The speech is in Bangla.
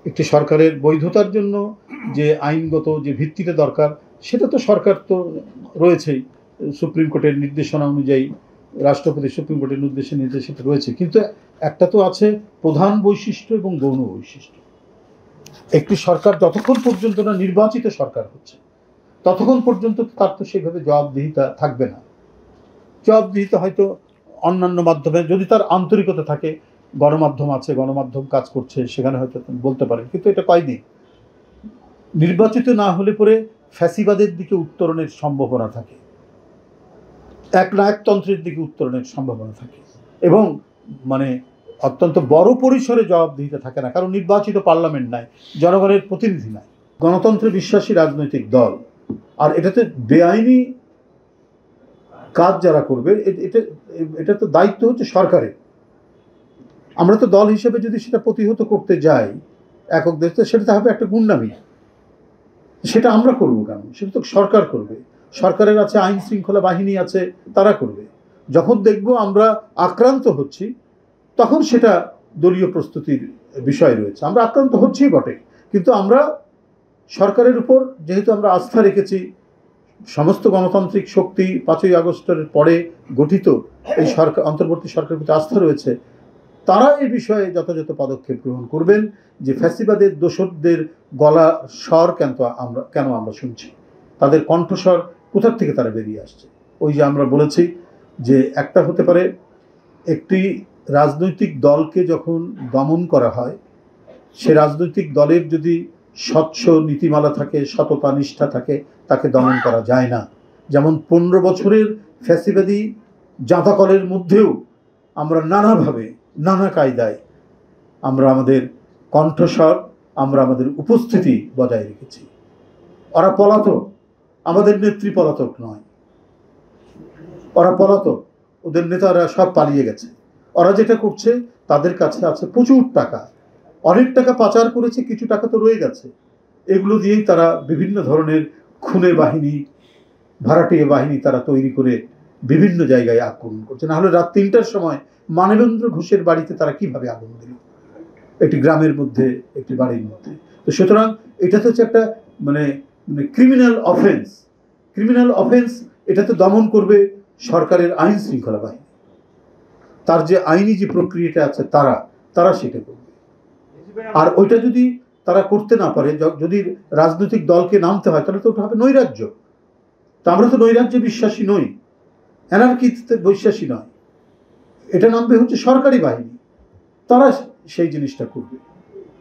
একটি সরকারের বৈধতার জন্য যে আইনগত যে ভিত্তিতে দরকার সেটা তো সরকার তো রয়েছেই, সুপ্রিম কোর্টের নির্দেশনা অনুযায়ী, রাষ্ট্রপতি সুপ্রিম কোর্টের নির্দেশে সেটা রয়েছে। কিন্তু একটা তো আছে প্রধান বৈশিষ্ট্য এবং গৌণ বৈশিষ্ট্য। একটি সরকার যতক্ষণ পর্যন্ত না নির্বাচিত সরকার হচ্ছে ততক্ষণ পর্যন্ত তার তো সেভাবে জবাবদিহিতা থাকবে না। জবাবদিহিতা হয়তো অন্যান্য মাধ্যমে, যদি তার আন্তরিকতা থাকে, গণমাধ্যম আছে, গণমাধ্যম কাজ করছে, সেখানে হয়তো বলতে পারেন, কিন্তু এটা কয়দিন নির্বাচিত না হলে পরে ফ্যাসিবাদের দিকে উত্তরণের সম্ভাবনা থাকে, একনায়কতন্ত্রের দিকে উত্তরণের সম্ভাবনা থাকে, এবং মানে অত্যন্ত বড় পরিসরে জবাবদিহিতা থাকে না, কারণ নির্বাচিত পার্লামেন্ট নাই, জনগণের প্রতিনিধি নাই। গণতন্ত্রে বিশ্বাসী রাজনৈতিক দল, আর এটাতে বেআইনি কাজ যারা করবে এটা তো দায়িত্ব হচ্ছে সরকারের। আমরা তো দল হিসেবে যদি সেটা প্রতিহত করতে যাই একক দেশ, সেটা হবে একটা গুন্ডামি। সেটা আমরা করবো কেন? সেটা তো সরকার করবে। সরকারের আছে আইন শৃঙ্খলা বাহিনী আছে, তারা করবে। যখন দেখব আমরা আক্রান্ত হচ্ছি তখন সেটা দলীয় প্রস্তুতির বিষয় রয়েছে। আমরা আক্রান্ত হচ্ছি বটে, কিন্তু আমরা সরকারের উপর যেহেতু আমরা আস্থা রেখেছি, সমস্ত গণতান্ত্রিক শক্তি 5ই আগস্টের পরে গঠিত এই সরকার, অন্তর্বর্তী সরকারের প্রতি আস্থা রয়েছে, তারা এই বিষয়ে যথাযথ পদক্ষেপ গ্রহণ করবেন যে ফ্যাসিবাদের দোসরদের গলা স্বর কেন আমরা শুনছি, তাদের কণ্ঠস্বর কোথার থেকে তারা বেরিয়ে আসছে। ওই যে আমরা বলেছি যে একটা হতে পারে একটি রাজনৈতিক দলকে যখন দমন করা হয়, সে রাজনৈতিক দলের যদি স্বচ্ছ নীতিমালা থাকে, সততা নিষ্ঠা থাকে, তাকে দমন করা যায় না। যেমন 15 বছরের ফ্যাসিবাদী জাঁতাকলের মধ্যেও আমরা নানাভাবে নানা কায়দায় আমরা আমাদের কণ্ঠস্বর, আমরা আমাদের উপস্থিতি বজায় রেখেছি। ওরা পলাতক, আমাদের নেত্রী পলাতক নয়, ওরা পলাতক, ওদের নেতারা সব পালিয়ে গেছে। ওরা যেটা করছে, তাদের কাছে আছে প্রচুর টাকা, অনেক টাকা পাচার করেছে, কিছু টাকা তো রয়ে গেছে। এগুলো দিয়েই তারা বিভিন্ন ধরনের খুনে বাহিনী, ভাড়াটিয়া বাহিনী তারা তৈরি করে বিভিন্ন জায়গায় আক্রমণ করছে। না হলে রাত 3টার সময় মানবেন্দ্র ঘোষের বাড়িতে তারা কিভাবে আগুন দিল, একটি গ্রামের মধ্যে, একটি বাড়ির মধ্যে। তো সুতরাং এটা তো হচ্ছে একটা মানে ক্রিমিনাল অফেন্স। ক্রিমিনাল অফেন্স এটাতে দমন করবে সরকারের আইন শৃঙ্খলা বাহিনী, তার যে আইনি যে প্রক্রিয়াটা আছে তারা সেটা করবে। আর ওইটা যদি তারা করতে না পারে, যদি রাজনৈতিক দলকে নামতে হয়, তাহলে তো ওটা হবে নৈরাজ্য। তা আমরা তো নৈরাজ্যে বিশ্বাসী নই, অ্যানার্কিতে বিশ্বাসী নয়। এটা নামবে হচ্ছে সরকারি বাহিনী, তারা সেই জিনিসটা করবে।